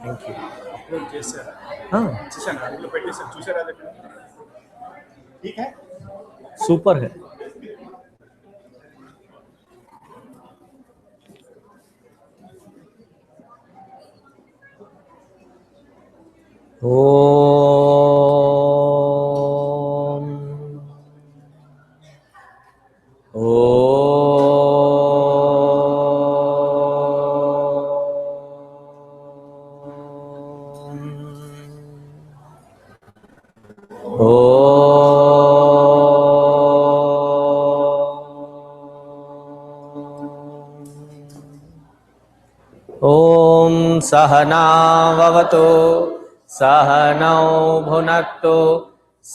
Thank you. Upload చేశారా? చూసాను, అందులో పెట్టేసాను, చూసారా? Super high. ఓం ఓం సహనావవతు సహనౌ భునక్తు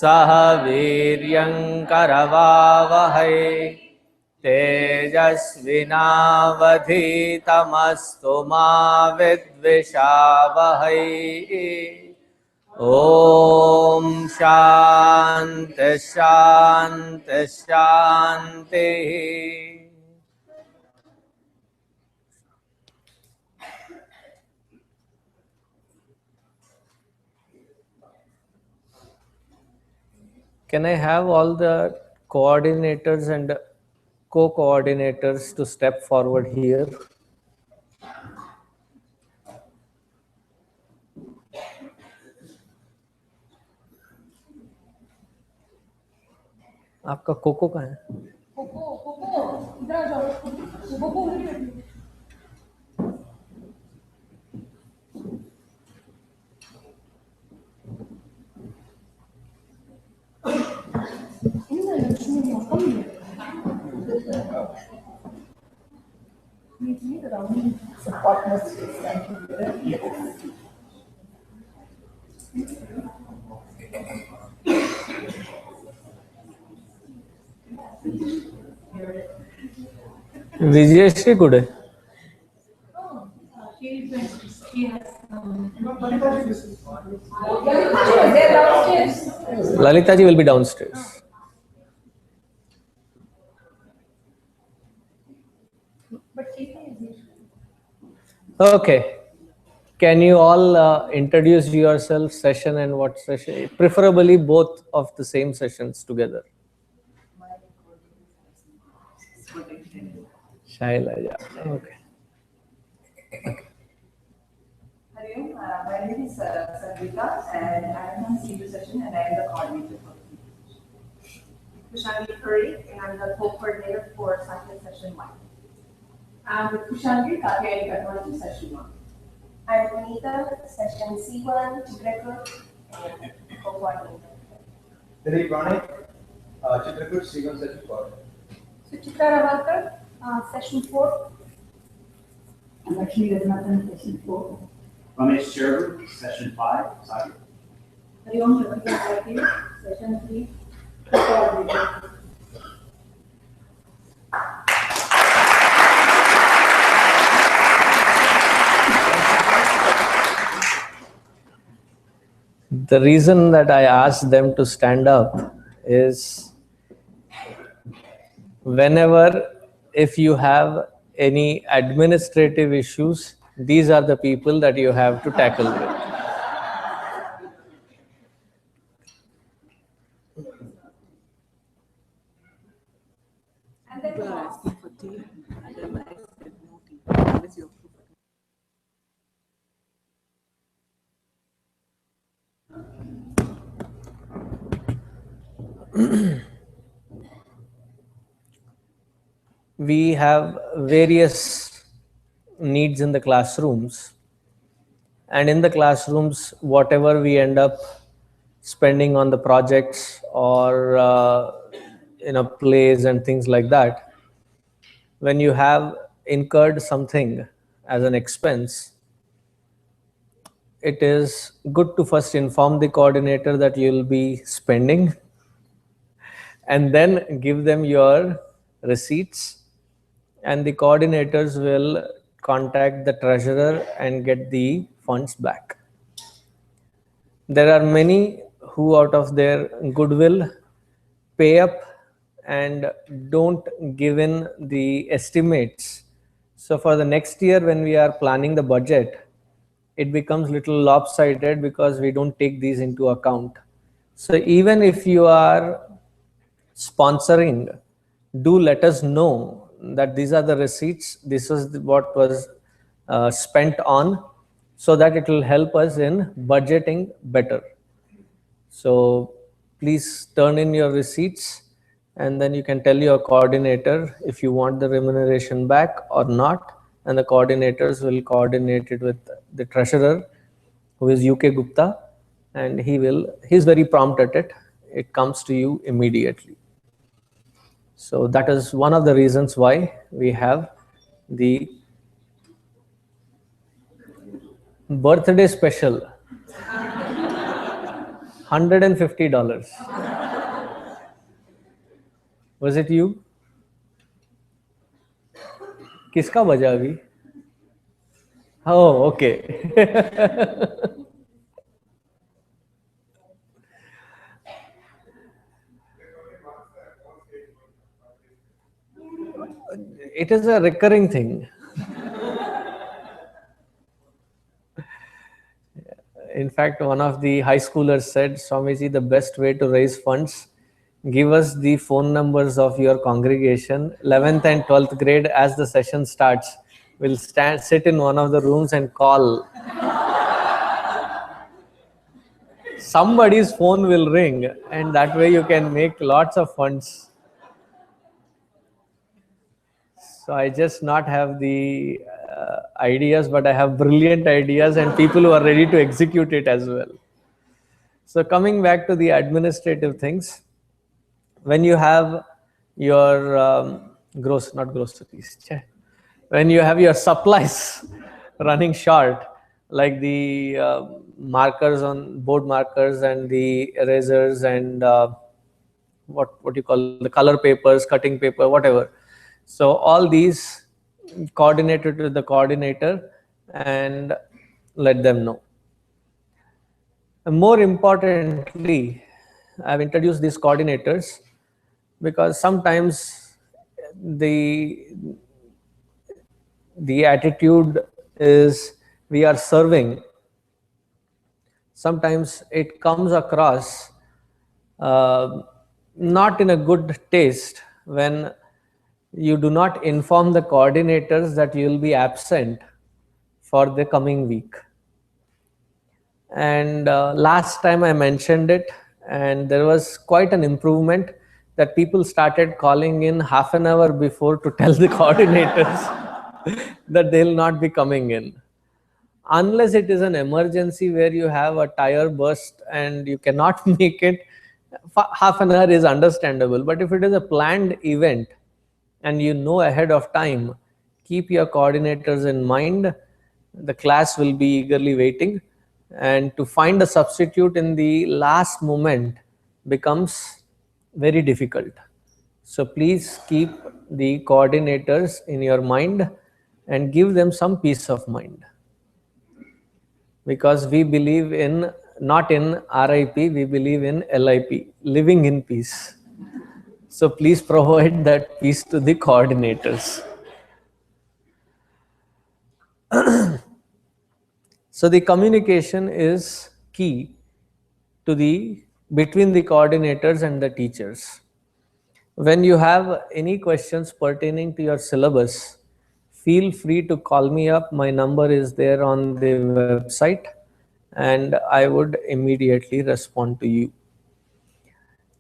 సహ వీర్యంకరవావహై తేజస్వినావధీతమస్తు మా విద్విషావహై. ఓం శాంతి శాంతి శాంతి. Can I have all the coordinators and co-coordinators to step forward here? आपका कोको कहाँ है? इधर आ जाओ। Vijayashri Kude. Lalita ji will be downstairs. Okay. Can you all introduce yourself, session and what session? Preferably both of the same sessions together. Shaila, yeah. Okay. My name is Sangeeta and I am on senior session and I am the coordinator for Kushangi Curry and I'm the co-coordinator for Cycling Session 1. I'm with Kushangi Katyayani Technology Session 1. I'm Anita, Session C1, Chitrakur, and co-coordinator. Dilip Rane, Chitrakur, C1 Session 4. Suchitra Ravakar, Session 4. I'm Lakshmi Raghunathan, Session 4. Ramesh Sherwood, Session 5, Sagar. Hariom Chakravarti, Session 3, co-coordinator. The reason that I asked them to stand up is whenever, if you have any administrative issues, these are the people that you have to tackle with. And then people are asking for tea, and then I said no tea. What is your proof? We have various needs in the classrooms, and in the classrooms, whatever we end up spending on the projects or plays and things like that, when you have incurred something as an expense, it is good to first inform the coordinator that you'll be spending and then give them your receipts, and the coordinators will contact the treasurer and get the funds back. There are many who out of their goodwill pay up and don't give in the estimates. So for the next year when we are planning the budget, it becomes little lopsided because we don't take these into account. So even if you are sponsoring, do let us know that these are the receipts, this is what was spent on, so that it will help us in budgeting better. So please turn in your receipts, and then you can tell your coordinator if you want the remuneration back or not, and the coordinators will coordinate it with the treasurer, who is UK Gupta, and he's very prompt at it. It comes to you immediately. So that is one of the reasons why we have the birthday special, $150. Was it you? किसका बजा अभी? Oh, okay. It is a recurring thing. In fact, one of the high schoolers said, Swamiji, the best way to raise funds, give us the phone numbers of your congregation. 11th and 12th grade, as the session starts, we'll sit in one of the rooms and call. Somebody's phone will ring, and that way you can make lots of funds. So I just not have the ideas, but I have brilliant ideas and people who are ready to execute it as well. So coming back to the administrative things, when you have your groceries, when you have your supplies running short, like the markers on board markers and the erasers and what you call the color papers, cutting paper, whatever. So all these coordinated with the coordinator and let them know. And more importantly, I've introduced these coordinators because sometimes the attitude is we are serving. Sometimes it comes across not in a good taste when you do not inform the coordinators that you will be absent for the coming week. And last time I mentioned it, and there was quite an improvement that people started calling in half an hour before to tell the coordinators that they'll not be coming in. Unless it is an emergency where you have a tire burst and you cannot make it, half an hour is understandable. But if it is a planned event and you know ahead of time, keep your coordinators in mind. The class will be eagerly waiting, and to find a substitute in the last moment becomes very difficult. So please keep the coordinators in your mind and give them some peace of mind. Because we believe in, not in RIP, we believe in LIP, living in peace. So please provide that peace to the coordinators. So the communication is key to between the coordinators and the teachers. When you have any questions pertaining to your syllabus, feel free to call me up. My number is there on the website, and I would immediately respond to you.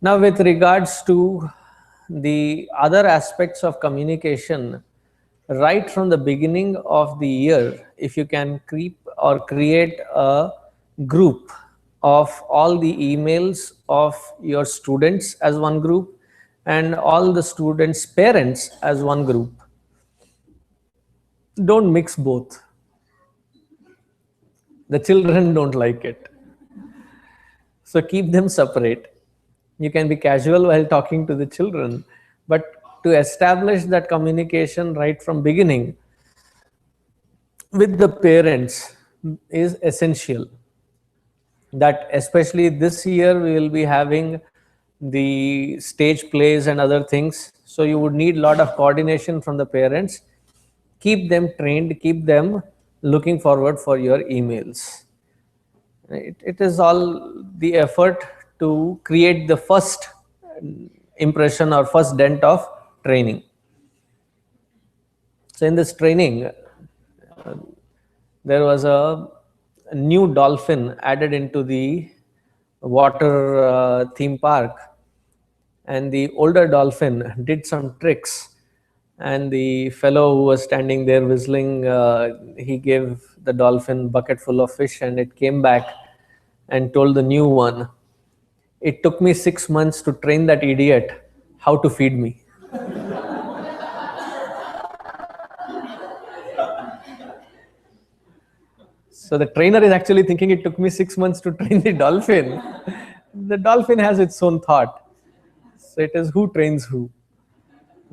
Now, with regards to the other aspects of communication, right from the beginning of the year, if you can create a group of all the emails of your students as one group and all the students' parents as one group. Don't mix both. The children don't like it. So keep them separate. You can be casual while talking to the children, but to establish that communication right from beginning with the parents is essential. That especially this year we will be having the stage plays and other things. So you would need a lot of coordination from the parents. Keep them trained, keep them looking forward for your emails. It is all the effort to create the first impression or first dent of training. So in this training, there was a new dolphin added into the water theme park, and the older dolphin did some tricks, and the fellow who was standing there whistling, he gave the dolphin bucket full of fish, and it came back and told the new one, "It took me 6 months to train that idiot how to feed me." So the trainer is actually thinking it took me 6 months to train the dolphin. The dolphin has its own thought. So it is who trains who.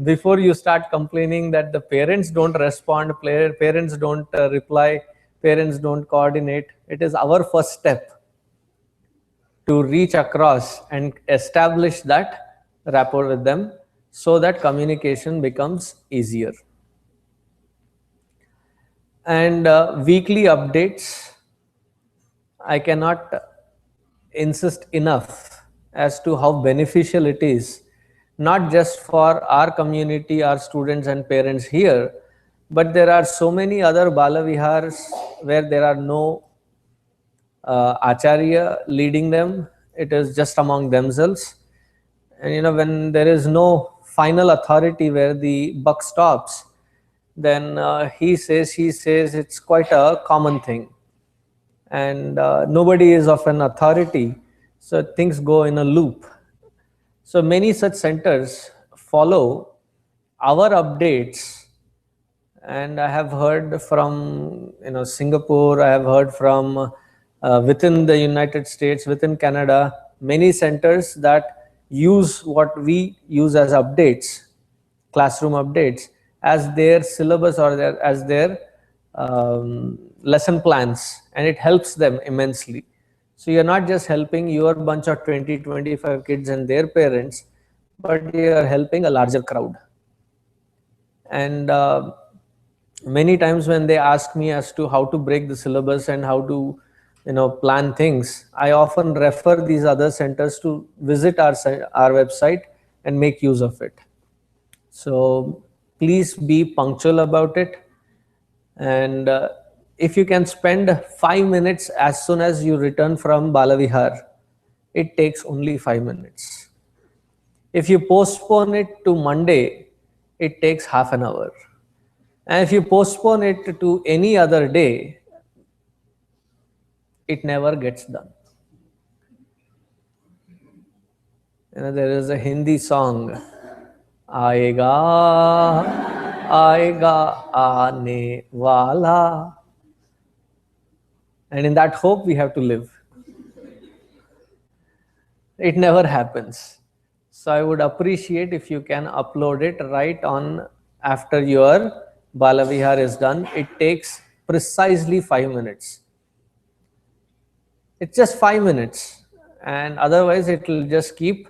Before you start complaining that the parents don't respond, parents don't reply, parents don't coordinate, it is our first step to reach across and establish that rapport with them so that communication becomes easier. And weekly updates, I cannot insist enough as to how beneficial it is, not just for our community, our students and parents here, but there are so many other Balavihars where there are no Acharya leading them. It is just among themselves. And when there is no final authority where the buck stops, then he says, it's quite a common thing. And nobody is of an authority, so things go in a loop. So many such centers follow our updates, and I have heard from Singapore, I have heard from within the United States, within Canada, many centers that use what we use as updates, classroom updates, as their syllabus or as their lesson plans, and it helps them immensely. So you're not just helping your bunch of 20-25 kids and their parents, but you're helping a larger crowd. And many times when they ask me as to how to break the syllabus and how to plan things, I often refer these other centers to visit our website and make use of it. So please be punctual about it. And if you can spend 5 minutes as soon as you return from Balavihar, it takes only 5 minutes. If you postpone it to Monday, it takes half an hour. And if you postpone it to any other day, it never gets done. There is a Hindi song, Aega, Aega, Aane Wala. And in that hope, we have to live. It never happens. So I would appreciate if you can upload it right on after your Balavihar is done. It takes precisely 5 minutes. It's just 5 minutes, and otherwise it will just keep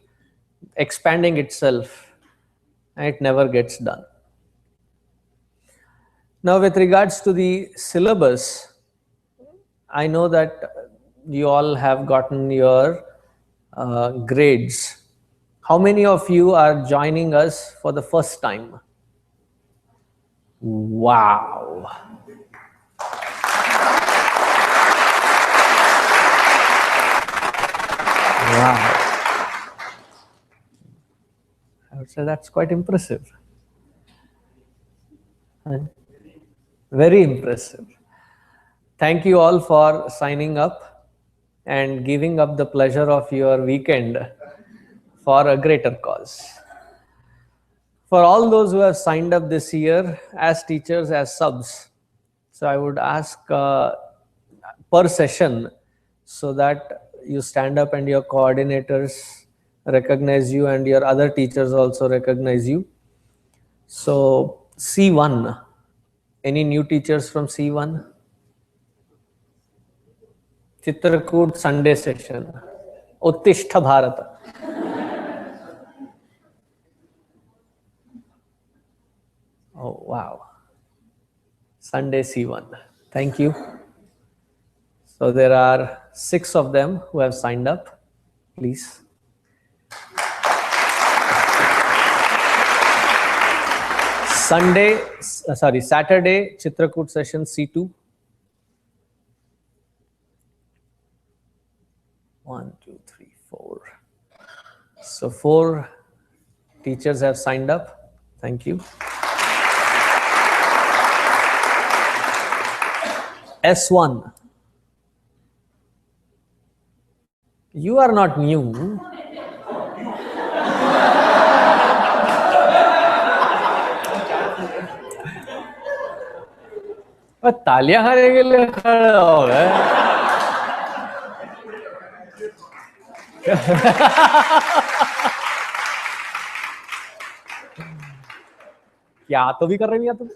expanding itself and it never gets done. Now, with regards to the syllabus, I know that you all have gotten your grades. How many of you are joining us for the first time? Wow. Wow. I would say that's quite impressive. Very impressive. Thank you all for signing up and giving up the pleasure of your weekend for a greater cause. For all those who have signed up this year as teachers, as subs, so I would ask per session so that you stand up and your coordinators recognize you and your other teachers also recognize you. So C1, any new teachers from C1? Chitrakoot Sunday session. Uttishta Bharata. Oh, wow. Sunday C1. Thank you. So there are 6 of them who have signed up. Please. Saturday, Chitrakoot session C2. 1, 2, 3, 4. So 4 teachers have signed up. Thank you. S1. You are not new. तालियां खाने के लिए खड़ा हो गए। क्या तो भी कर रही है तुम?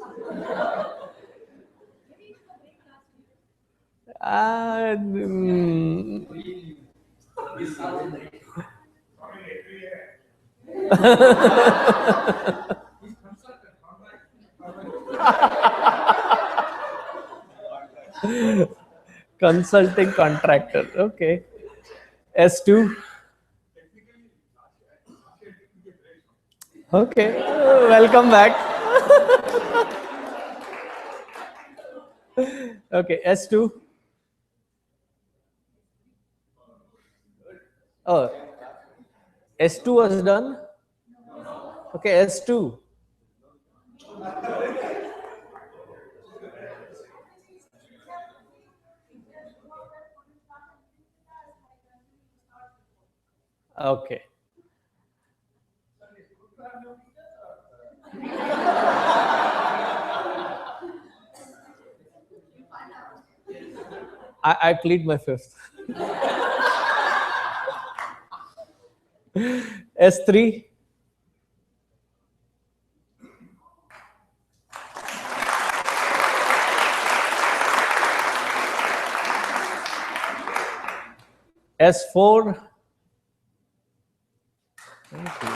Consulting contractor. Okay. S2. Okay. Welcome back. Okay. S2. Oh. S2 was done. Okay. S2. Okay. I plead my fifth. S3. S4. Thank you.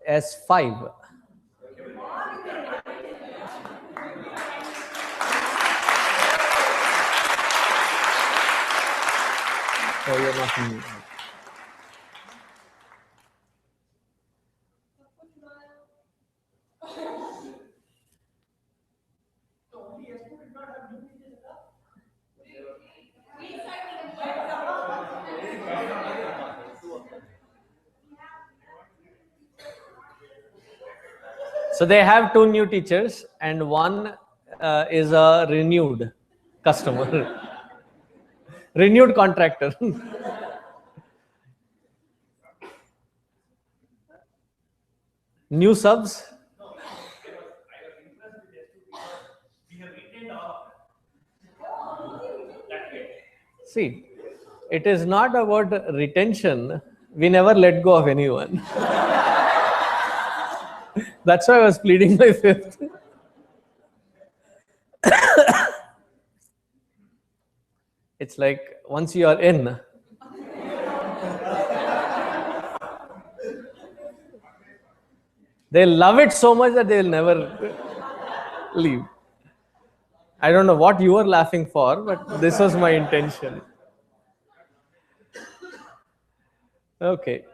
S5. Oh, you're not new. So they have 2 new teachers and one is a renewed customer, renewed contractor. New subs. See, it is not about retention. We never let go of anyone. That's why I was pleading my fifth. It's like once you are in, they love it so much that they will never leave. I don't know what you were laughing for, but this was my intention. Okay.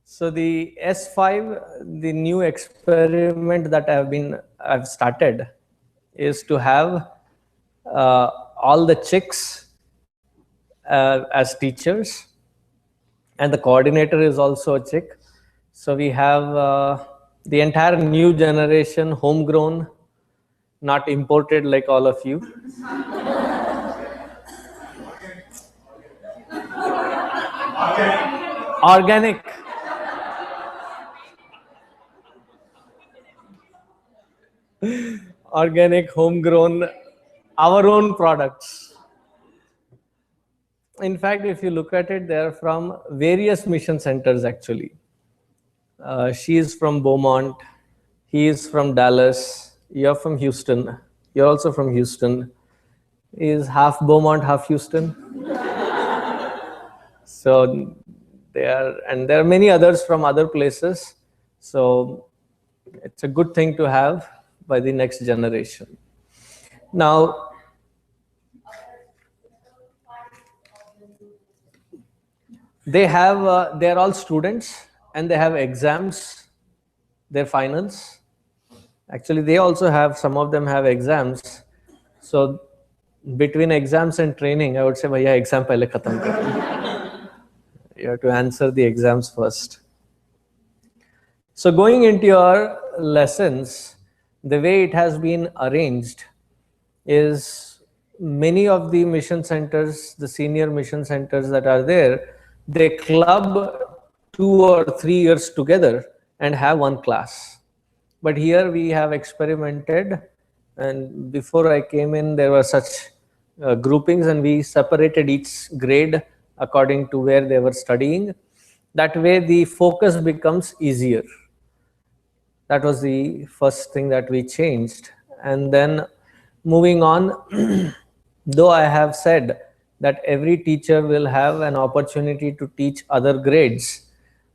So the S5, the new experiment that I've started is to have all the chicks as teachers, and the coordinator is also a chick. So we have the entire new generation, homegrown, not imported like all of you. Organic. Organic, homegrown, our own products. In fact, if you look at it, they're from various mission centers actually. She is from Beaumont, he is from Dallas, you're from Houston, you're also from Houston, is half Beaumont, half Houston. So and there are many others from other places. So it's a good thing to have by the next generation. Now, they're all students and they have exams, their finals. Actually, they also have, some of them have exams. So between exams and training, I would say, bhaiya, exam pehle khatam karo. You have to answer the exams first. So going into your lessons, the way it has been arranged is many of the mission centers, the senior mission centers that are there, they club 2 or 3 years together and have one class. But here we have experimented, and before I came in, there were such groupings, and we separated each grade according to where they were studying. That way the focus becomes easier. That was the first thing that we changed. And then moving on, though I have said that every teacher will have an opportunity to teach other grades,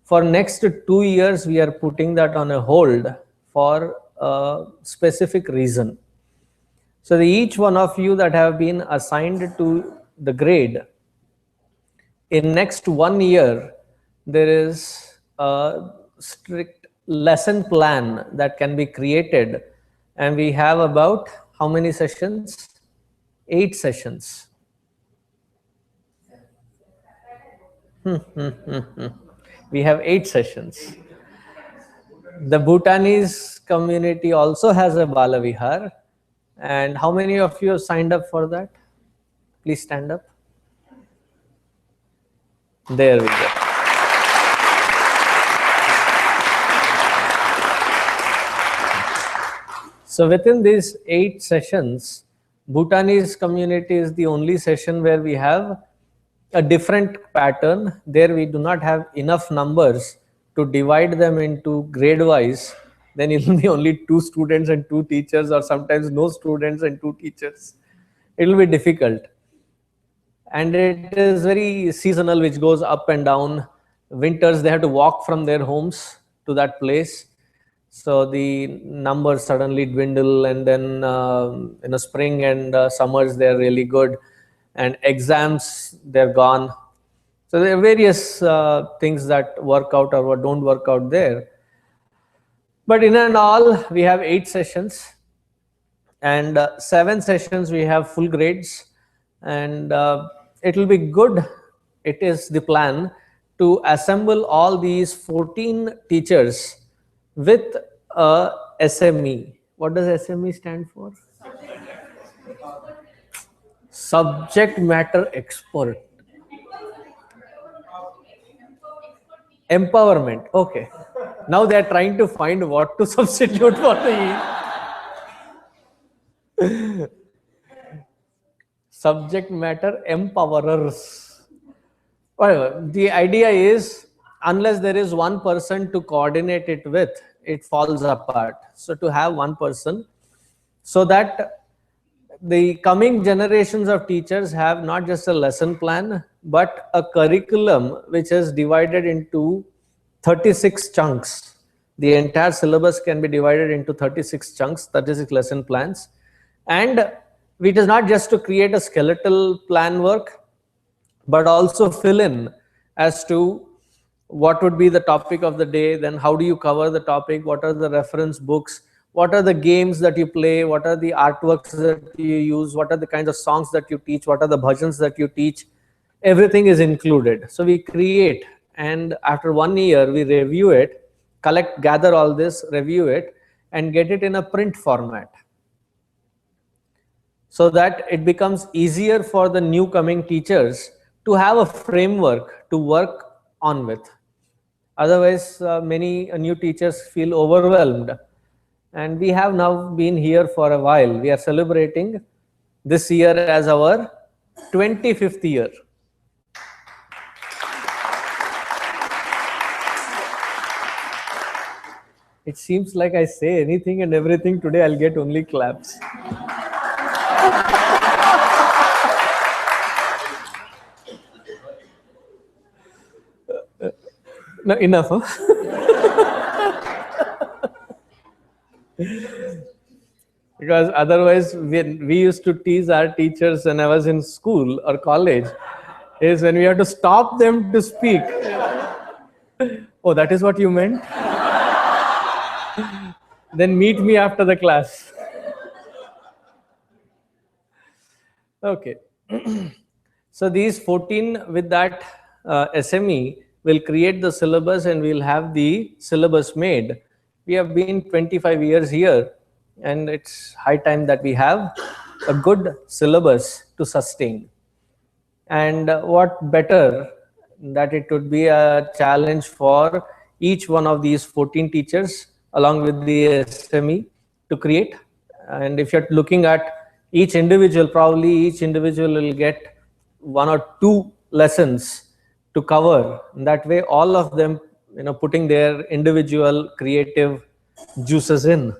for next 2 years, we are putting that on a hold for a specific reason. So each one of you that have been assigned to the grade, in next 1 year, there is a strict lesson plan that can be created. And we have about how many sessions? 8 sessions. We have 8 sessions. The Bhutanese community also has a Balavihar. And how many of you have signed up for that? Please stand up. There we go. So within these 8 sessions, Bhutanese community is the only session where we have a different pattern. There we do not have enough numbers to divide them into grade wise. Then it will be only 2 students and 2 teachers, or sometimes no students and 2 teachers. It will be difficult. And it is very seasonal, which goes up and down. Winters, they have to walk from their homes to that place. So the numbers suddenly dwindle, and then in the spring and summers, they're really good. And exams, they're gone. So there are various things that work out or what don't work out there. But in and all, we have 8 sessions. And 7 sessions, we have full grades. And it will be good, it is the plan, to assemble all these 14 teachers with a SME. What does SME stand for? Subject matter expert. Empowerment. Okay. Now they are trying to find what to substitute for the subject matter empowerers. Well, the idea is, unless there is one person to coordinate it with, it falls apart. So to have one person, so that the coming generations of teachers have not just a lesson plan, but a curriculum which is divided into 36 chunks. The entire syllabus can be divided into 36 chunks, 36 lesson plans. And it is not just to create a skeletal plan work, but also fill in as to what would be the topic of the day, then how do you cover the topic, what are the reference books, what are the games that you play, what are the artworks that you use, what are the kinds of songs that you teach, what are the bhajans that you teach. Everything is included. So we create, and after 1 year we review it, gather all this, review it, and get it in a print format, so that it becomes easier for the new coming teachers to have a framework to work on with. Otherwise, many new teachers feel overwhelmed. And we have now been here for a while. We are celebrating this year as our 25th year. It seems like I say anything and everything today, I'll get only claps. No, enough. Huh? Because otherwise, we used to tease our teachers when I was in school or college, is when we have to stop them to speak. Oh, that is what you meant? Then meet me after the class. Okay. So these 14 with that SME will create the syllabus and we'll have the syllabus made. We have been 25 years here and it's high time that we have a good syllabus to sustain. And what better that it would be a challenge for each one of these 14 teachers along with the SME to create. And if you're looking at each individual, probably each individual will get 1 or 2 lessons to cover. That way, all of them, putting their individual creative juices in,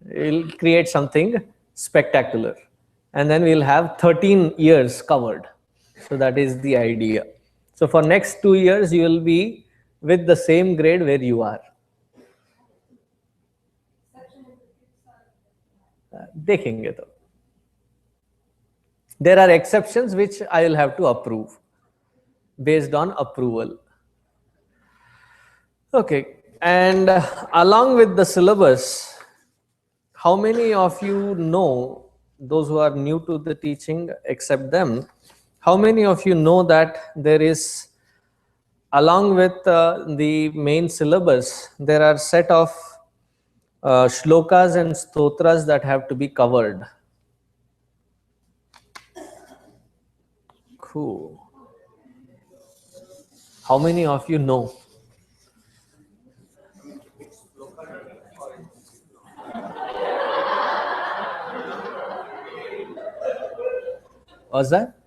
will create something spectacular. And then we'll have 13 years covered. So that is the idea. So for next 2 years, you will be with the same grade where you are. देखेंगे तो. There are exceptions which I will have to approve based on approval. Okay, and along with the syllabus, how many of you know, those who are new to the teaching except them, how many of you know that there is, along with the main syllabus, there are set of shlokas and stotras that have to be covered? Cool. How many of you know? What's that?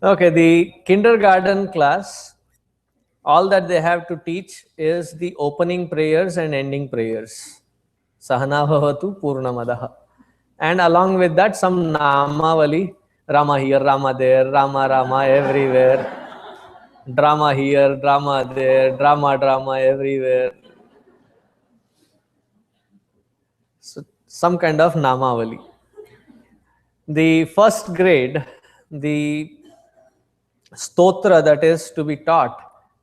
Okay, the kindergarten class, all that they have to teach is the opening prayers and ending prayers. Sahana bhavatu purnamadaha. And along with that, some namavali, Rama here, Rama there, Rama, Rama everywhere. Drama here, drama there, drama, drama everywhere. So some kind of namavali. The first grade, the stotra that is to be taught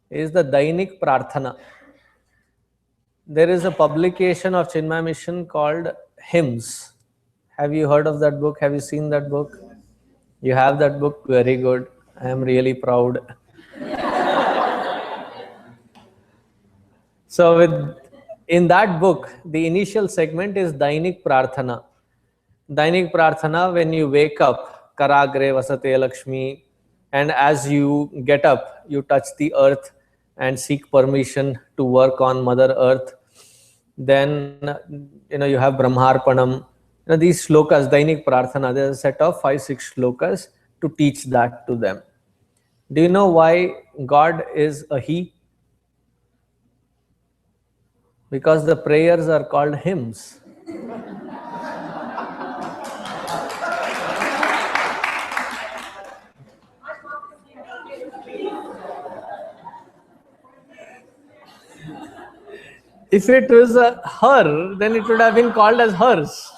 is the Dainik Prarthana. There is a publication of Chinmay Mission called Hymns. Have you heard of that book? Have you seen that book? You have that book? Very good. I am really proud. So in that book, the initial segment is Dainik Prarthana. Dainik Prarthana, when you wake up, Karagre Vasate Lakshmi, and as you get up, you touch the earth and seek permission to work on Mother Earth. Then, you have Brahmarpanam. These shlokas, Dainik Prarthana, there's a set of 5-6 shlokas to teach that to them. Do you know why God is a He? Because the prayers are called hymns. If it was a her, then it would have been called as hers.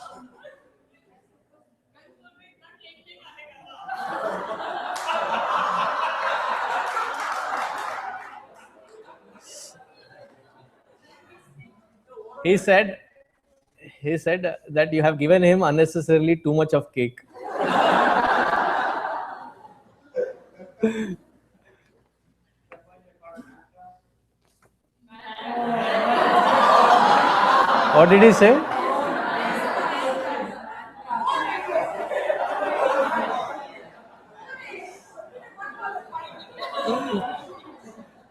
He said that you have given him unnecessarily too much of cake. What did he say?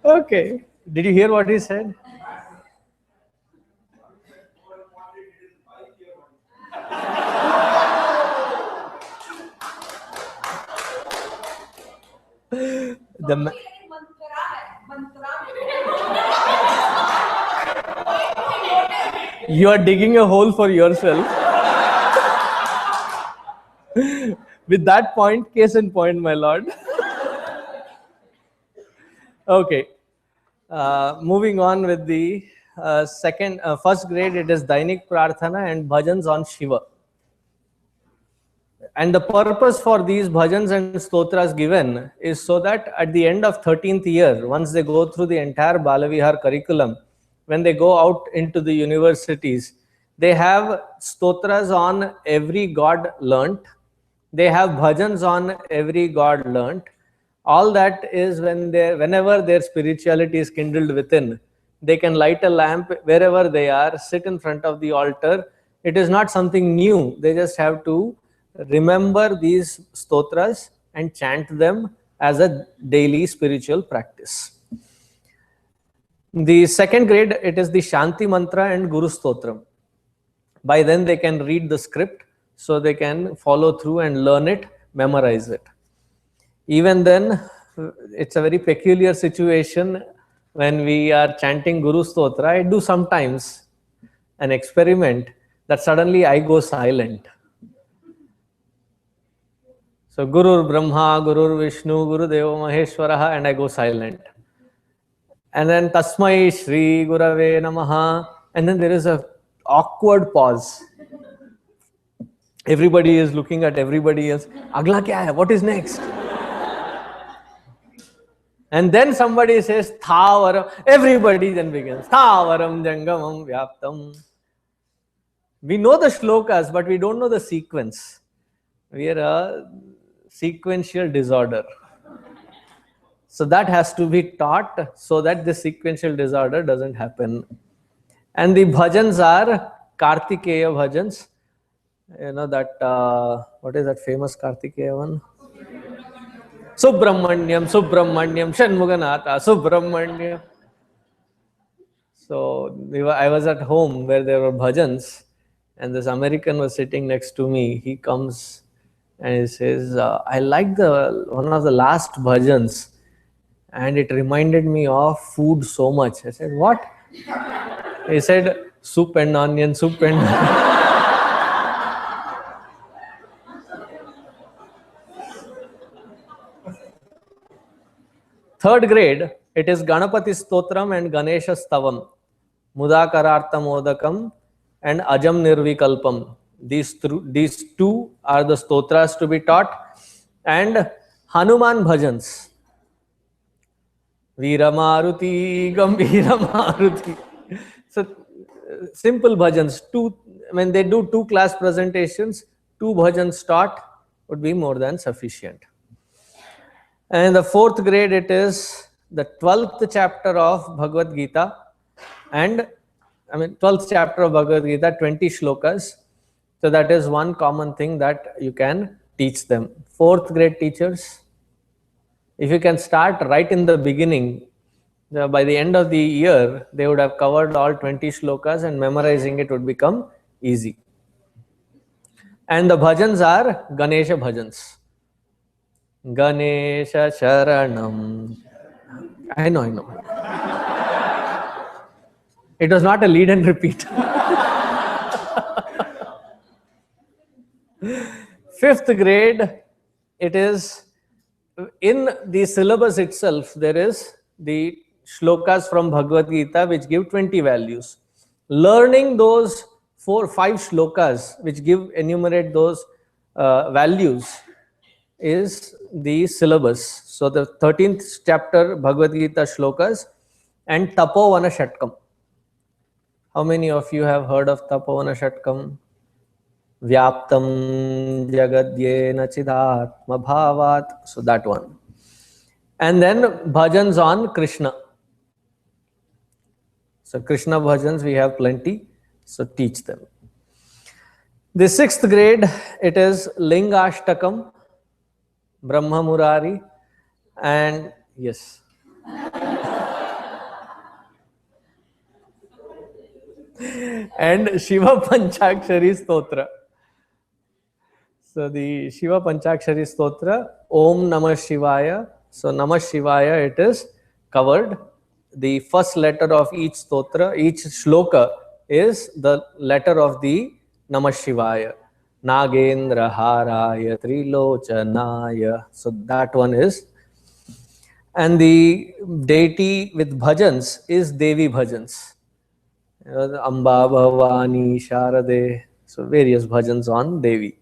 Okay. Did you hear what he said? You are digging a hole for yourself. With that point, case in point, my lord. Okay. Moving on with the first grade, it is Dainik Prarthana and bhajans on Shiva. And the purpose for these bhajans and stotras given is so that at the end of 13th year, once they go through the entire Balavihar curriculum, when they go out into the universities, they have stotras on every god learnt. They have bhajans on every god learnt. All that is whenever their spirituality is kindled within, they can light a lamp wherever they are, sit in front of the altar. It is not something new. They just have to remember these stotras and chant them as a daily spiritual practice. The second grade, it is the Shanti Mantra and Guru Stotram. By then they can read the script, so they can follow through and learn it, memorize it. Even then, it's a very peculiar situation when we are chanting Guru Stotra. I do sometimes an experiment that suddenly I go silent. So Guru Brahma, Guru Vishnu, Guru Deva Maheshwaraha, and I go silent. And then Tasmai Shri Gurave Namaha, and then there is a awkward pause. Everybody is looking at everybody else. Agla kya hai? What is next? And then somebody says Thavaram. Everybody then begins Thavaram Jangamam Vyaptam. We know the shlokas, but we don't know the sequence. We are a sequential disorder. So that has to be taught so that the sequential disorder doesn't happen. And the bhajans are Kartikeya bhajans. You know that, what is that famous Kartikeya one? Subramanyam, Subramanyam, Shanmuganatha, Subramanyam. So I was at home where there were bhajans, and this American was sitting next to me. He comes and he says, I like one of the last bhajans, and it reminded me of food so much. I said, what? He said, soup and onion, soup and onion. Third grade, it is Ganapati Stotram and Ganesha Stavam, Mudakarartha Modakam and Ajam Nirvikalpam. These two are the stotras to be taught, and Hanuman bhajans. Veera Maruti, Gambhira Maruti. So simple bhajans. When they do 2 class presentations, 2 bhajans taught would be more than sufficient. And the fourth grade, it is the 12th chapter of Bhagavad Gita, and 12th chapter of Bhagavad Gita, 20 shlokas. So that is one common thing that you can teach them. 4th grade teachers, if you can start right in the beginning, by the end of the year, they would have covered all 20 shlokas, and memorizing it would become easy. And the bhajans are Ganesha bhajans. Ganesha Sharanam. I know. It was not a lead and repeat. 5th grade, it is in the syllabus itself, there is the shlokas from Bhagavad Gita which give 20 values. Learning those 4-5 shlokas which enumerate those values is the syllabus. So the 13th chapter Bhagavad Gita shlokas and Tapovana Shatkam. How many of you have heard of Tapovana Shatkam? Vyaptam Jagadyena Chidatma Bhavat. So that one. And then bhajans on Krishna. So Krishna bhajans we have plenty. So teach them. The 6th grade, it is Lingashtakam, Brahma Murari, and yes. And Shiva Panchakshari Stotra. So the Shiva Panchakshari Stotra, Om Namah Shivaya. So Namah Shivaya, it is covered. The first letter of each stotra, each shloka is the letter of the Namah Shivaya. Nagendra Haraya Trilochanaya. So that one is. And the deity with bhajans is Devi bhajans. The Amba, Bhavani, Sharade. So various bhajans on Devi.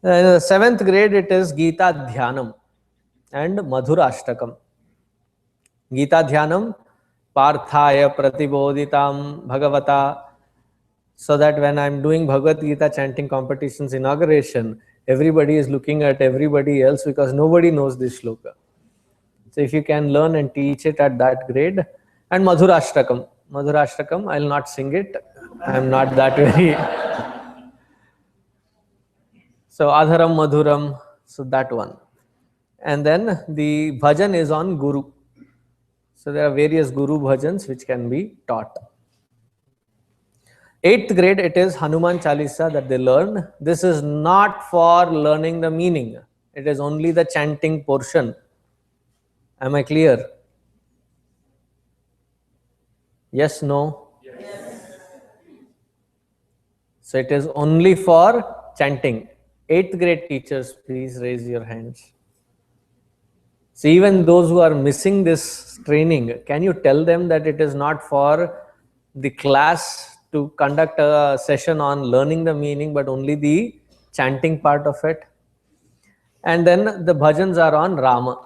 In the 7th grade, it is Gita Dhyanam and Madhurashtakam. Gita Dhyanam, Parthaya Pratibodhitam Bhagavata. So that when I'm doing Bhagavad Gita chanting competitions inauguration, everybody is looking at everybody else because nobody knows this shloka. So if you can learn and teach it at that grade. And Madhurashtakam. Madhurashtakam, I'll not sing it. I'm not that very. So Adharam Madhuram, so that one. And then the bhajan is on Guru. So there are various Guru bhajans which can be taught. 8th grade, it is Hanuman Chalisa that they learn. This is not for learning the meaning. It is only the chanting portion. Am I clear? Yes, no? Yes. So it is only for chanting. 8th grade teachers, please raise your hands. So even those who are missing this training, can you tell them that it is not for the class to conduct a session on learning the meaning, but only the chanting part of it? And then the bhajans are on Rama.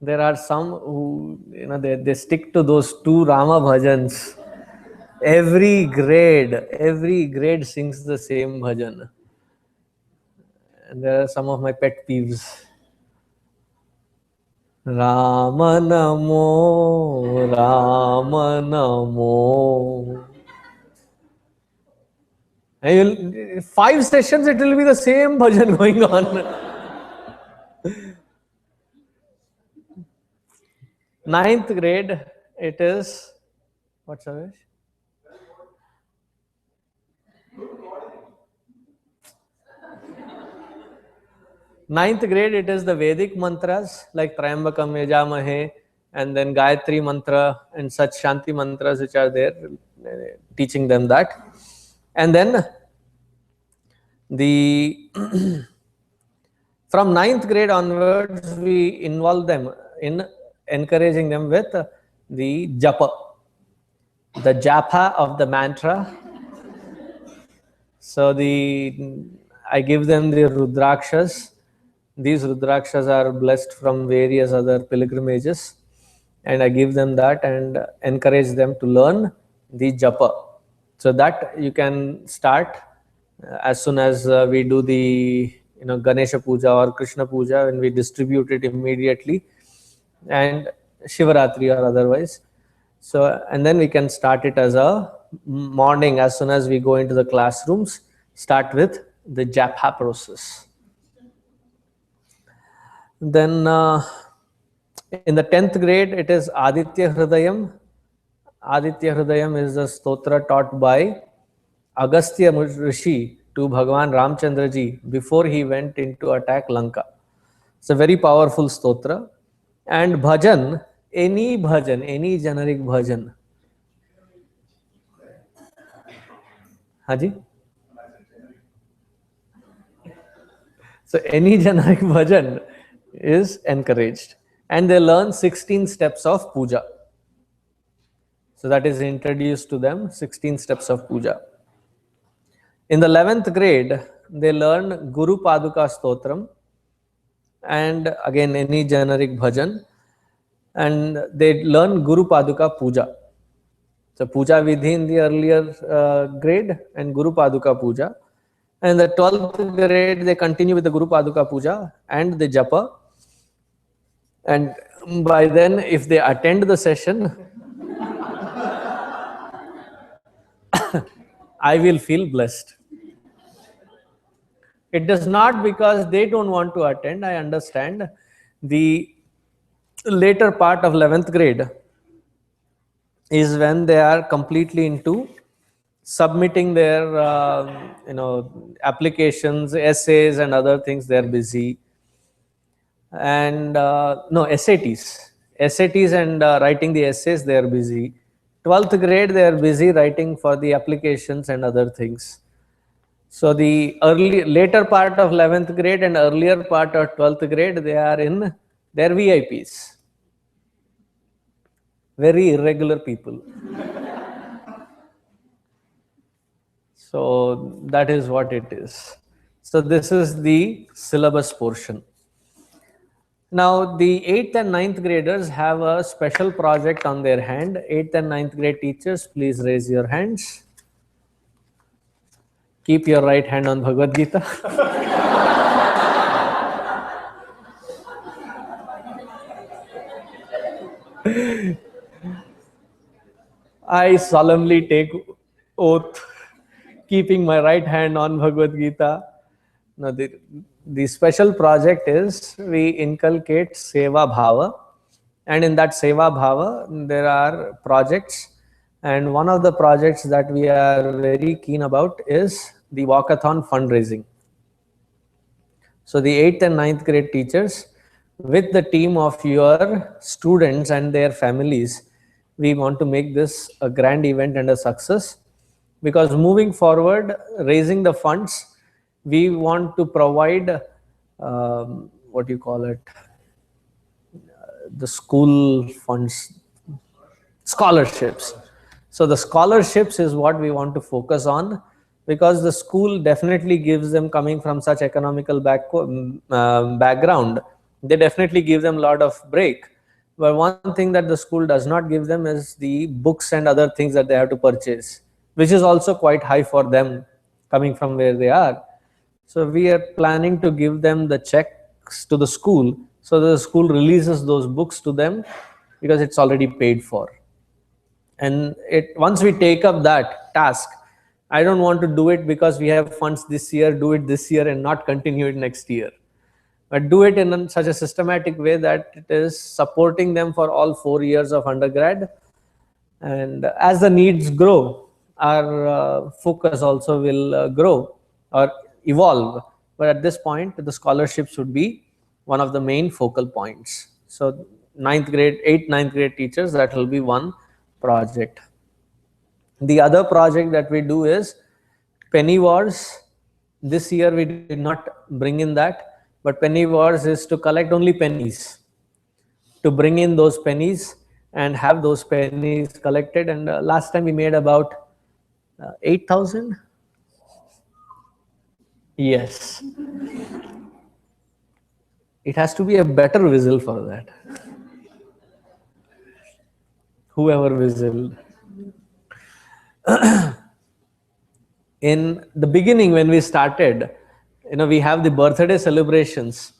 There are some who, they stick to those 2 Rama bhajans. Every grade sings the same bhajan. And there are some of my pet peeves. Rama Namo, Rama Namo. And 5 sessions it will be the same bhajan going on. 9th grade, it is, what's our wish? Ninth grade, it is the Vedic mantras like Trayambakam Yajamahe and then Gayatri mantra and such Shanti mantras which are there, teaching them that. And then the from 9th grade onwards, we involve them in encouraging them with the japa, the japa of the mantra. So I give them the Rudrakshas. These Rudrakshas are blessed from various other pilgrimages, and I give them that and encourage them to learn the japa. So that you can start as soon as we do the Ganesha Puja or Krishna Puja, when we distribute it immediately, and Shivaratri or otherwise. So, and then we can start it as a morning as soon as we go into the classrooms, start with the japa process. Then in the 10th grade, it is Aditya Hridayam. Aditya Hridayam is a stotra taught by Agastya Rishi to Bhagavan Ramchandra ji before he went into attack Lanka. It's a very powerful stotra. And bhajan, any generic bhajan. Haji? So any generic bhajan is encouraged. And they learn 16 steps of puja. So that is introduced to them, 16 steps of puja. In the 11th grade, they learn Guru Paduka Stotram and again any generic bhajan, and they learn Guru Paduka Puja. So Puja Vidhi in the earlier grade and Guru Paduka Puja. And the 12th grade, they continue with the Guru Paduka Puja and the Japa. And by then, if they attend the session, I will feel blessed. It is not because they don't want to attend. I understand. The later part of 11th grade is when they are completely into submitting their applications, essays and other things. They are busy. And SATs and writing the essays, they are busy. 12th grade, they are busy writing for the applications and other things. So the later part of 11th grade and earlier part of 12th grade, they are in their VIPs. Very irregular people. So that is what it is. So this is the syllabus portion. Now the 8th and 9th graders have a special project on their hand. 8th and 9th grade teachers, please raise your hands. Keep your right hand on Bhagavad Gita. I solemnly take oath, keeping my right hand on Bhagavad Gita. Now, the special project is we inculcate Seva Bhava, and in that Seva Bhava, there are projects, and one of the projects that we are very keen about is the walkathon fundraising. So the 8th and 9th grade teachers, with the team of your students and their families, we want to make this a grand event and a success, because moving forward, raising the funds, we want to provide what do you call it, the school funds, scholarships. So the scholarships is what we want to focus on, because the school definitely gives them, coming from such economical background, they definitely give them a lot of break. But one thing that the school does not give them is the books and other things that they have to purchase, which is also quite high for them coming from where they are. So we are planning to give them the checks to the school, so the school releases those books to them because it's already paid for. And once we take up that task, I don't want to do it because we have funds this year, do it this year and not continue it next year. But do it in such a systematic way that it is supporting them for all 4 years of undergrad. And as the needs grow, our focus also will grow or evolve. But at this point, the scholarship should be one of the main focal points. So 9th grade, 8th, 9th grade teachers, that will be one project. The other project that we do is Penny Wars. This year we did not bring in that, but Penny Wars is to collect only pennies, to bring in those pennies and have those pennies collected. And last time we made about 8,000. Yes. It has to be a better whistle for that. Whoever whistled. In the beginning, when we started, we have the birthday celebrations,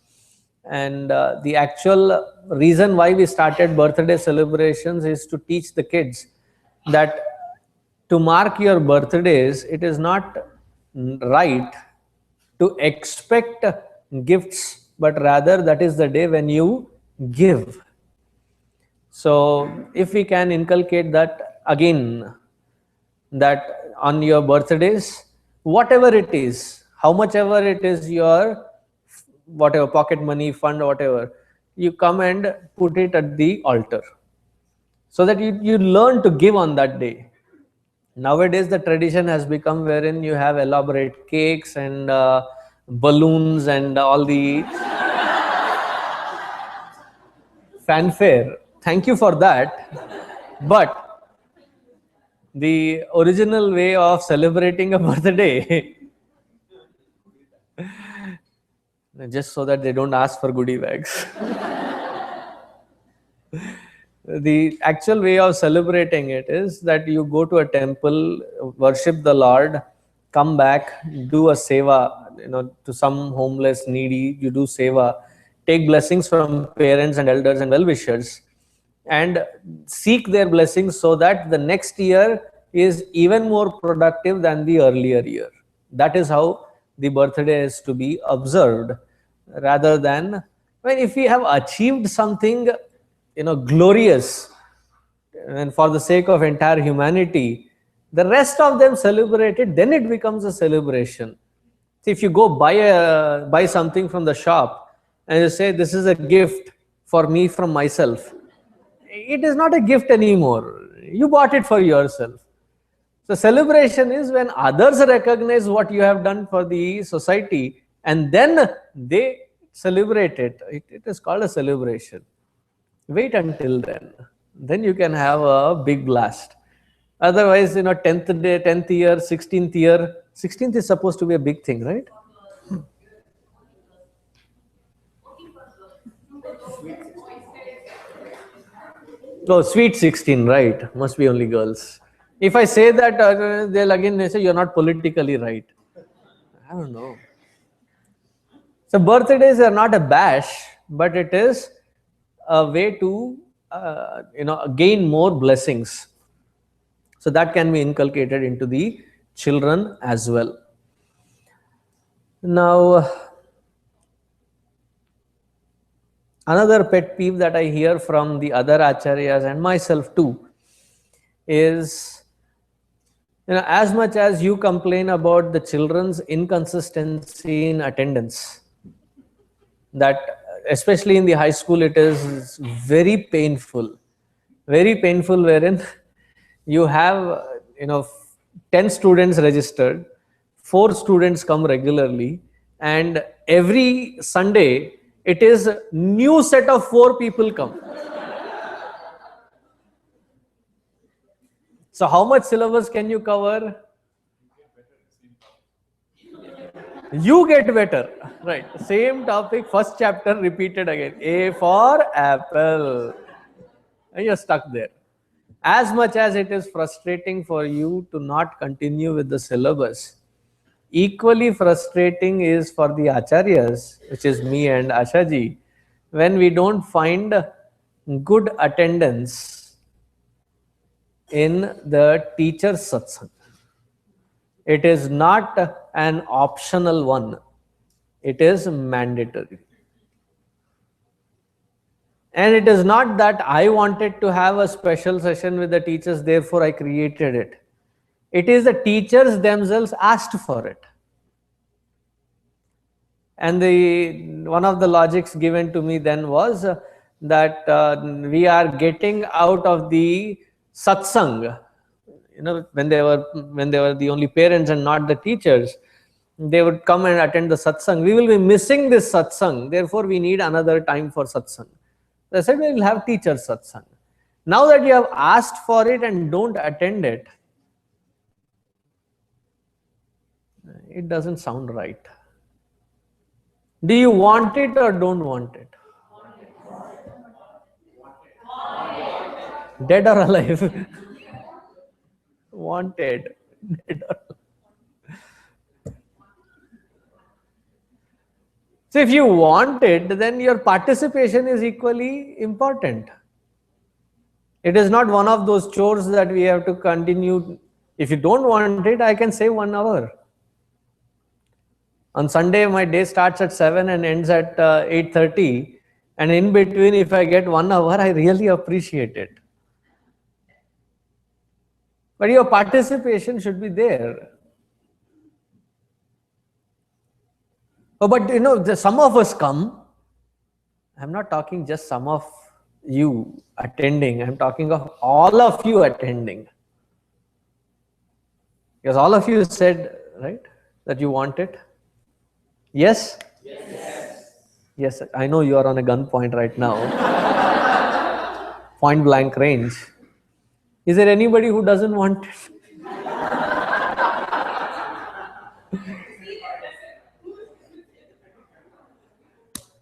and the actual reason why we started birthday celebrations is to teach the kids that to mark your birthdays, it is not right to expect gifts, but rather that is the day when you give. So if we can inculcate that again, that on your birthdays, whatever it is, how much ever it is, your whatever pocket money, fund, whatever, you come and put it at the altar, so that you learn to give on that day. Nowadays the tradition has become wherein you have elaborate cakes and balloons and all the fanfare. Thank you for that. But the original way of celebrating a birthday, just so that they don't ask for goodie bags. The actual way of celebrating it is that you go to a temple, worship the Lord, come back, do a seva, to some homeless, needy, you do seva, take blessings from parents and elders and well-wishers, and seek their blessings so that the next year is even more productive than the earlier year. That is how the birthday is to be observed, rather than if we have achieved something glorious and for the sake of entire humanity, the rest of them celebrate it, then it becomes a celebration. See, if you go buy something from the shop and you say, this is a gift for me from myself, it is not a gift anymore. You bought it for yourself. So celebration is when others recognize what you have done for the society and then they celebrate it. It is called a celebration. Wait until then. Then you can have a big blast. Otherwise, 10th day, 10th year, 16th year. 16th is supposed to be a big thing, right? Oh, sweet 16, right. Must be only girls. If I say that, they'll again say you're not politically right. I don't know. So birthdays are not a bash, but it is a way to gain more blessings. So that can be inculcated into the children as well. Now, another pet peeve that I hear from the other acharyas and myself too is, as much as you complain about the children's inconsistency in attendance, that especially in the high school it is very painful wherein you have 10 students registered, 4 students come regularly, and every Sunday it is a new set of 4 people come. So how much syllabus can you cover? You get better, right? Same topic, first chapter repeated again. A for apple. And you're stuck there. As much as it is frustrating for you to not continue with the syllabus, equally frustrating is for the acharyas, which is me and Ashaji, when we don't find good attendance in the teacher's satsang. It is not an optional one. It is mandatory. And it is not that I wanted to have a special session with the teachers, therefore I created it. It is the teachers themselves asked for it. And one of the logics given to me then was that we are getting out of the satsang. When they were the only parents and not the teachers, they would come and attend the satsang. We will be missing this satsang, therefore we need another time for satsang. So I said we will have teacher satsang. Now that you have asked for it and don't attend it, it doesn't sound right. Do you want it or don't want it? Dead or alive? Wanted. Dead or alive. So if you want it, then your participation is equally important. It is not one of those chores that we have to continue. If you don't want it, I can save 1 hour. On Sunday, my day starts at 7 and ends at 8:30. And in between, if I get 1 hour, I really appreciate it. But your participation should be there. Oh, but some of us come. I'm not talking just some of you attending. I'm talking of all of you attending. Because all of you said, right, that you want it. Yes? Yes. Yes, I know you are on a gunpoint right now. Point blank range. Is there anybody who doesn't want it?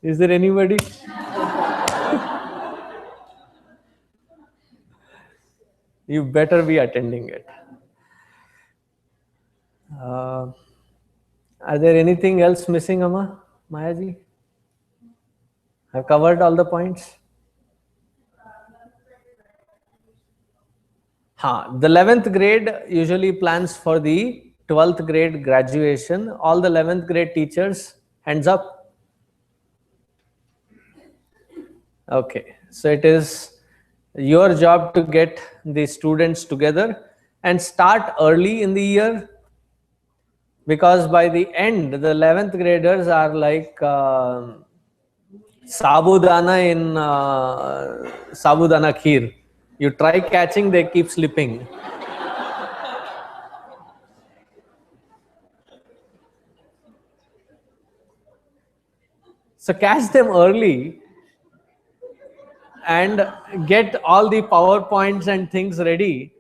Is there anybody? You better be attending it. Are there anything else missing, Amma? Mayaji? I've covered all the points. The 11th grade usually plans for the 12th grade graduation. All the 11th grade teachers, hands up. Okay, so it is your job to get the students together and start early in the year, because by the end, the 11th graders are like sabudana in sabudana kheer. You try catching, they keep slipping. So catch them early and get all the PowerPoints and things ready.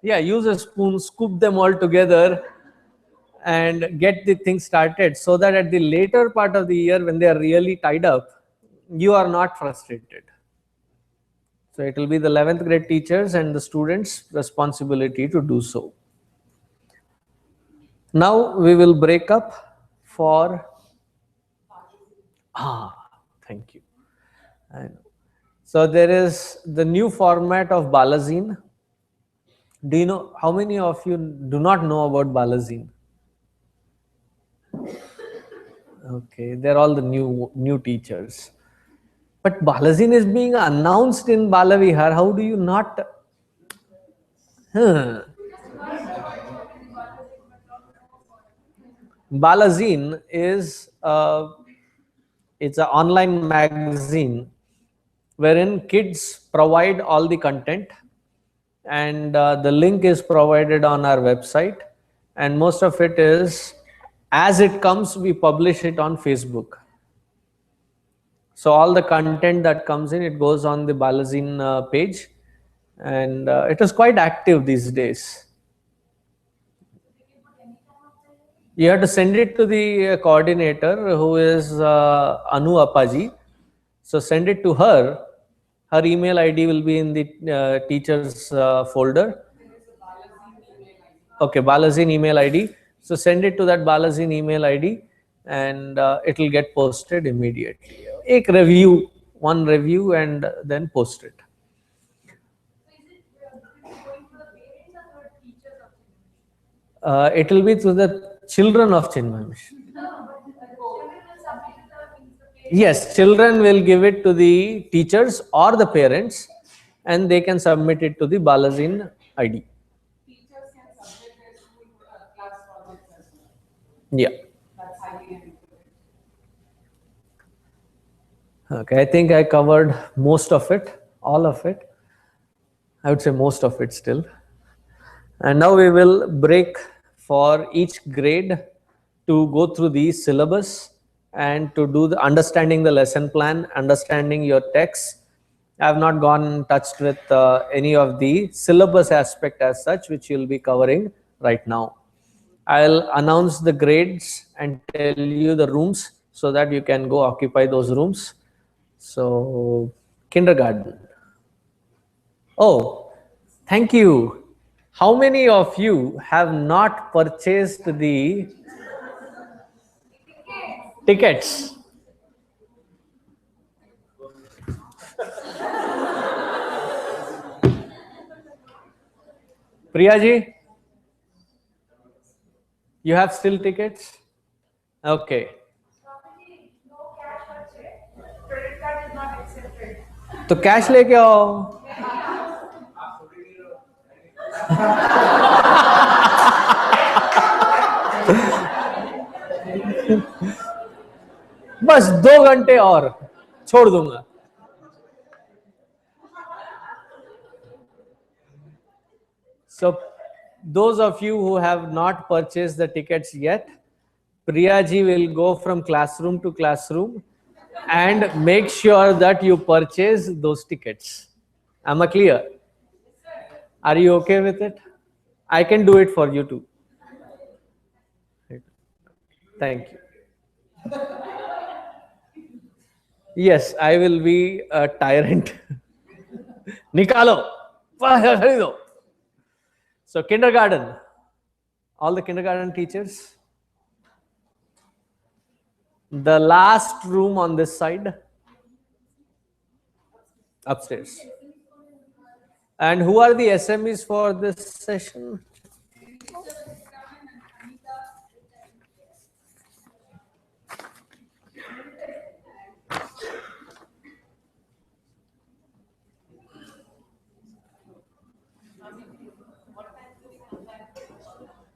Yeah, use a spoon, scoop them all together and get the thing started, so that at the later part of the year when they are really tied up, you are not frustrated. So it will be the 11th grade teachers and the students' responsibility to do so. Now we will break up for thank you. I know. So there is the new format of Balazine. Do you know, how many of you do not know about Balazine? Okay, they're all the new teachers. But Balazine is being announced in Balavihar. How do you not? Balazine is it's an online magazine wherein kids provide all the content, and the link is provided on our website, and most of it is, as it comes, we publish it on Facebook. So all the content that comes in, it goes on the Balazine page, and it is quite active these days. You have to send it to the coordinator, who is Anu Appaji. So send it to her. Her email ID will be in the teacher's folder. Okay, Balazine email ID. So send it to that Balazine email ID, and it will get posted immediately. Ek review, one review, and then post it. It will be to the children of Chinmay Mission. Yes, children will give it to the teachers or the parents, and they can submit it to the Balazine ID. Teachers can submit their school class projects as well. Yeah. That's highly encouraged. Okay, I think I covered most of it, all of it. I would say most of it still. And now we will break for each grade to go through the syllabus and to do the understanding the lesson plan, understanding your text. I have not gone touched with any of the syllabus aspect as such, which you'll be covering right now. I'll announce the grades and tell you the rooms so that you can go occupy those rooms. So, kindergarten. Oh, thank you. How many of you have not purchased the tickets? Priyaji, you have still tickets? Okay. No cash purchase. Credit card is not accepted. तो cash लेके आओ. बस 2 घंटे और छोड़ दूंगा. So those of you who have not purchased the tickets yet, Priyaji will go from classroom to classroom and make sure that you purchase those tickets. Am I clear? Are you okay with it? I can do it for you too. Thank you. Yes, I will be a tyrant. Nikalo. So kindergarten, all the kindergarten teachers. The last room on this side, upstairs. And who are the SMEs for this session?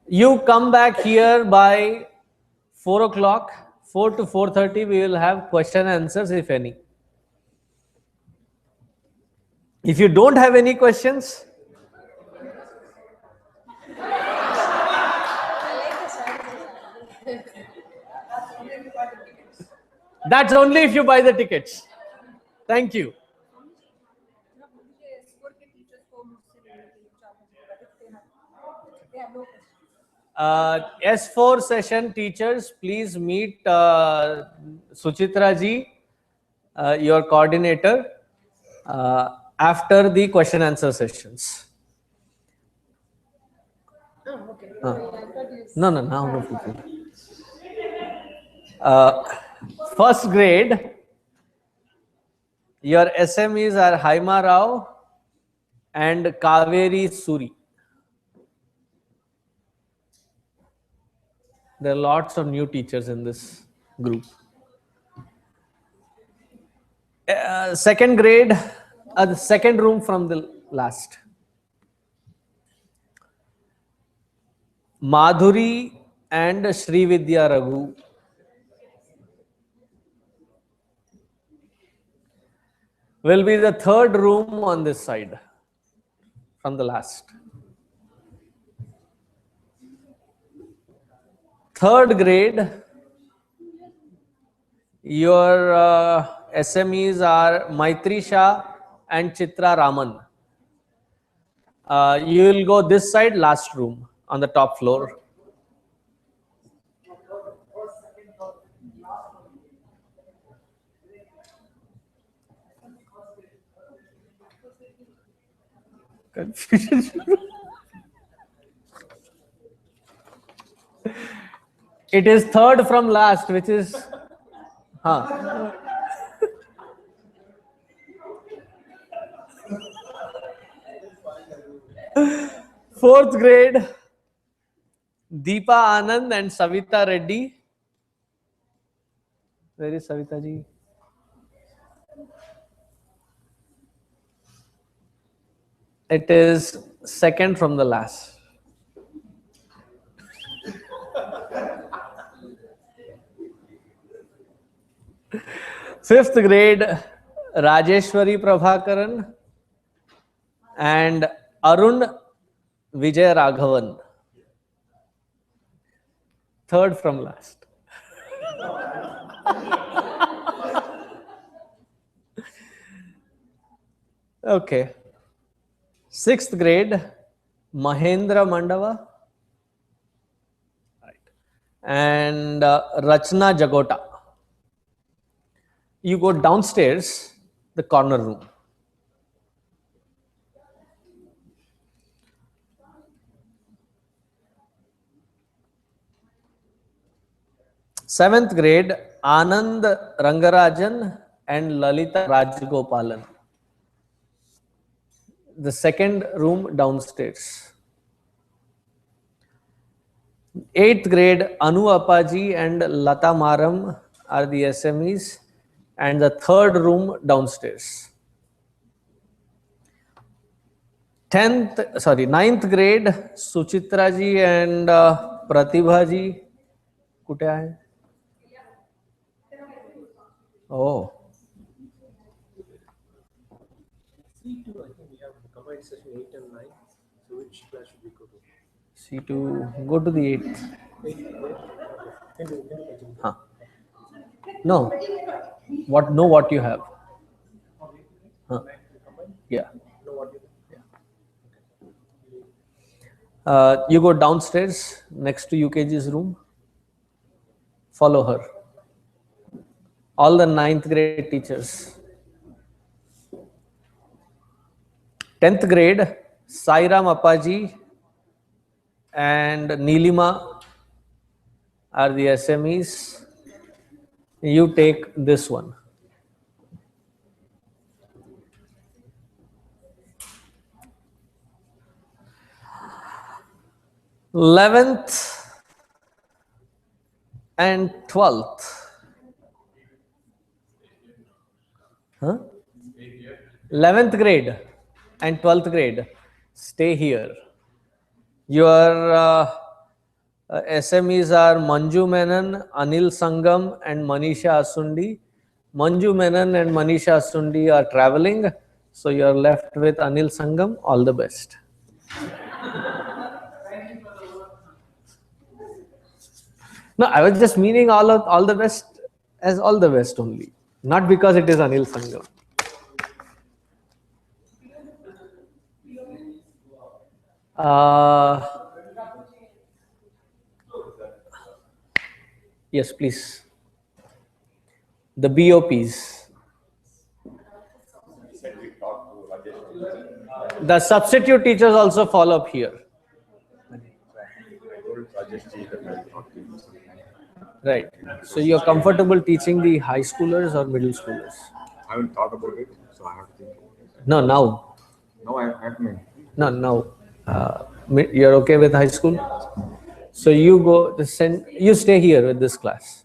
You come back here by 4 o'clock, 4 to 4:30. We will have question and answers, if any. If you don't have any questions, that's only if you buy the tickets. Thank you. S4 session teachers, please meet Suchitra ji, your coordinator, after the question answer sessions. No, no. First grade, your SMEs are Haima Rao and Kaveri Suri. There are lots of new teachers in this group. Second grade, the second room from the last. Madhuri and Srividya Raghu. Will be the third room on this side from the last. Third grade, your SMEs are Maitri Shah and Chitra Raman. You will go this side, last room on the top floor. Confusion. It is third from last, which is fourth grade, Deepa Anand and Savita Reddy. Where is Savita ji? It is second from the last. Fifth grade, Rajeshwari Prabhakaran and Arun Vijay Raghavan. Third from last. Okay. Sixth grade, Mahendra Mandava, right, and Rachna Jagota. You go downstairs, the corner room. Seventh grade, Anand Rangarajan and Lalita Rajgopalan. The second room downstairs. Eighth grade, Anu Appaji and Lata Maram are the SMEs, and the third room downstairs. Ninth grade, Suchitra ji and Pratibha ji. Kute aaye? Oh. C2, I think we have combined session 8 and 9. So which class should we go to? C2, go to the 8th. Can do continue. Huh. No. Know what you have. Huh. Yeah. Know what you You go downstairs next to UKG's room. Follow her. All the 9th grade teachers. 10th grade, Sairam Appaji and Neelima are the SMEs. You take this one. 11th and 12th. Huh? 11th grade and 12th grade, stay here. Your SMEs are Manju Menon, Anil Sangam and Manisha Asundi. Manju Menon and Manisha Asundi are traveling, So you're left with Anil Sangam. All the best. No, I was just meaning all the best as all the best only, not because it is Anil Sangam. Yes, please. The BOPs. The substitute teachers also follow up here. Right. So you're comfortable teaching the high schoolers or middle schoolers? I haven't thought about it, so I have to think about it. No, now. No, I haven't. No, now. You're okay with high school? So you go, you stay here with this class.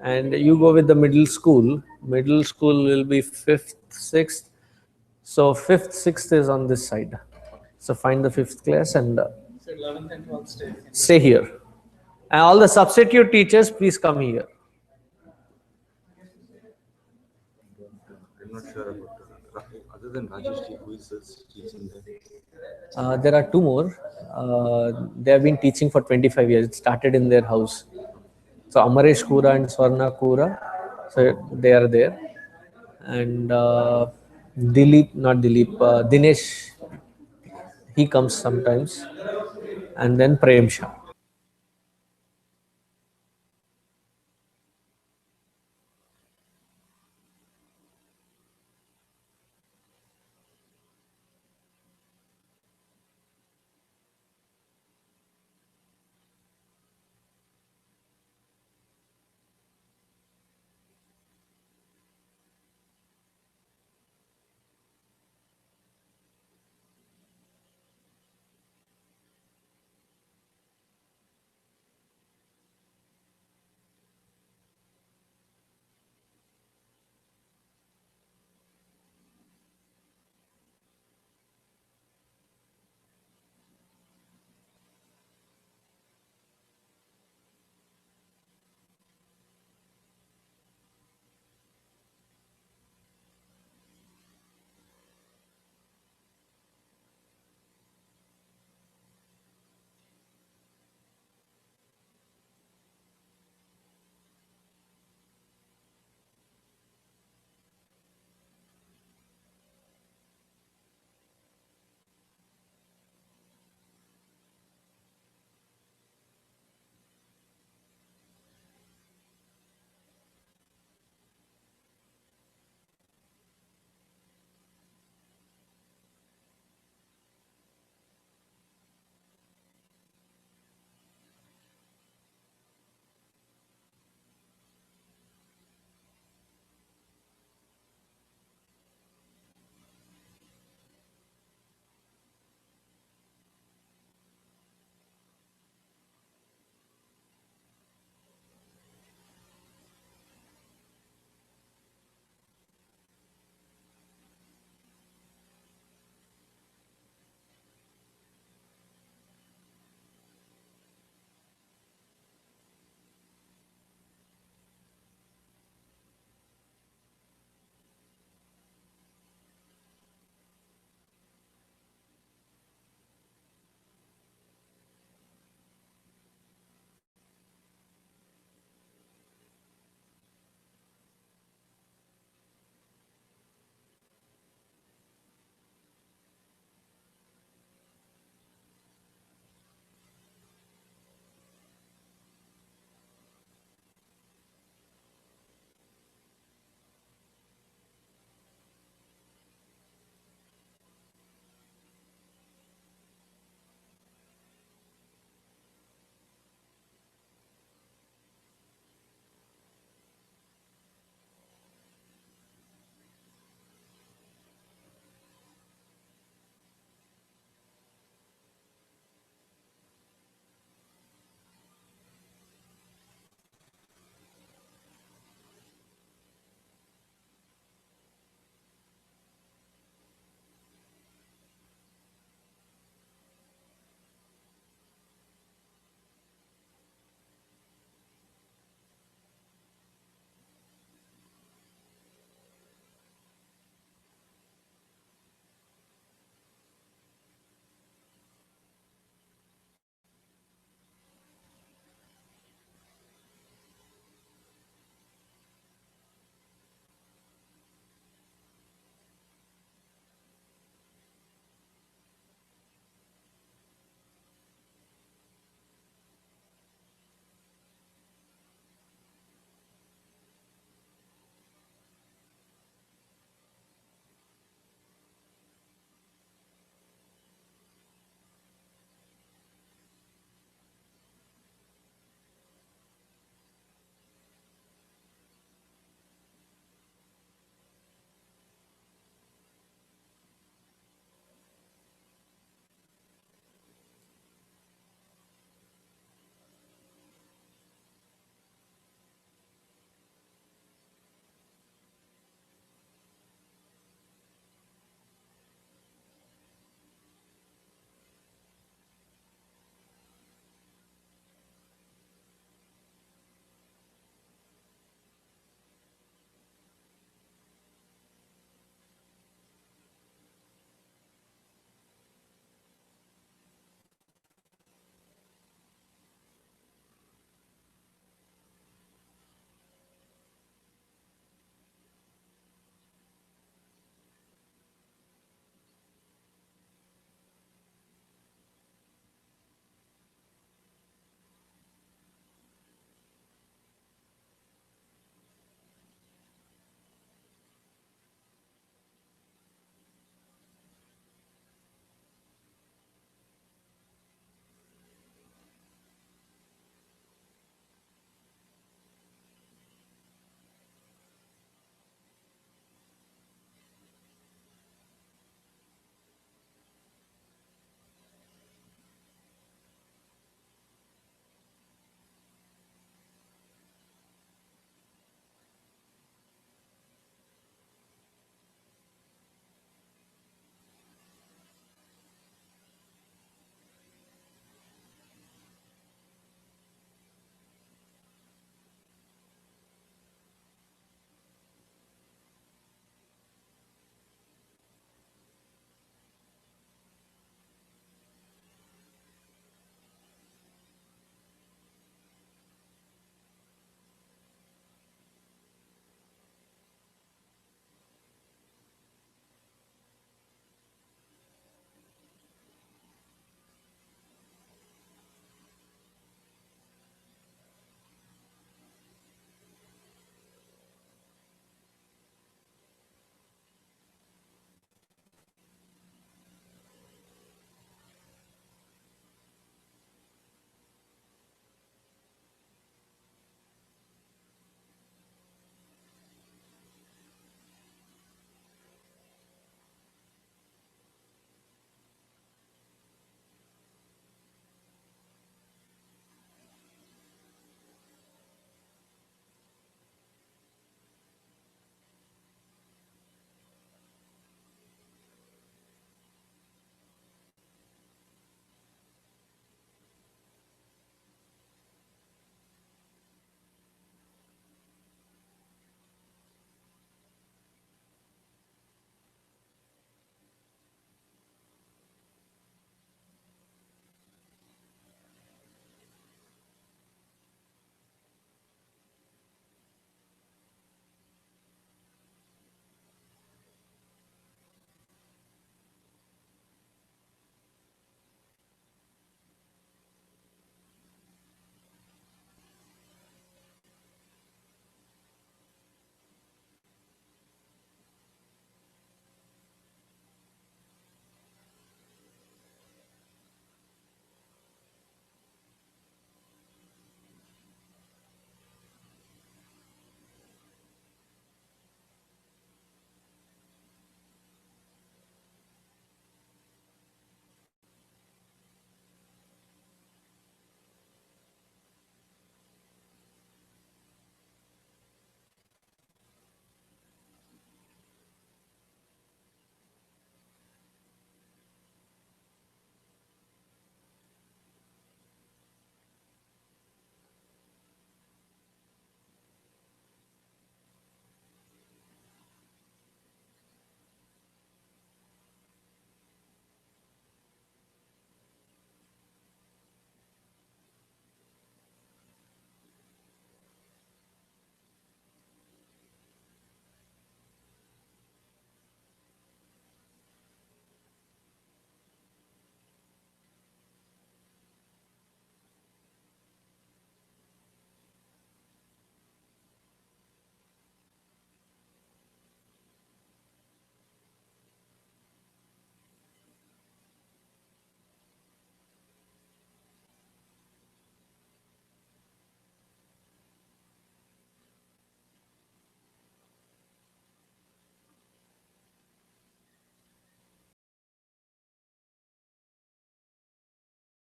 And you go with the middle school. Middle school will be 5th, 6th. So 5th, 6th is on this side. So find the 5th class and So 11th and 12th stay here. And all the substitute teachers, please come here. I'm not sure about that. Other than Rajesh, who is teaching there? There are 2 more. They have been teaching for 25 years. It started in their house. So Amaresh Kura and Swarna Kura, so they are there. And Dinesh, he comes sometimes. And then Prem Shah.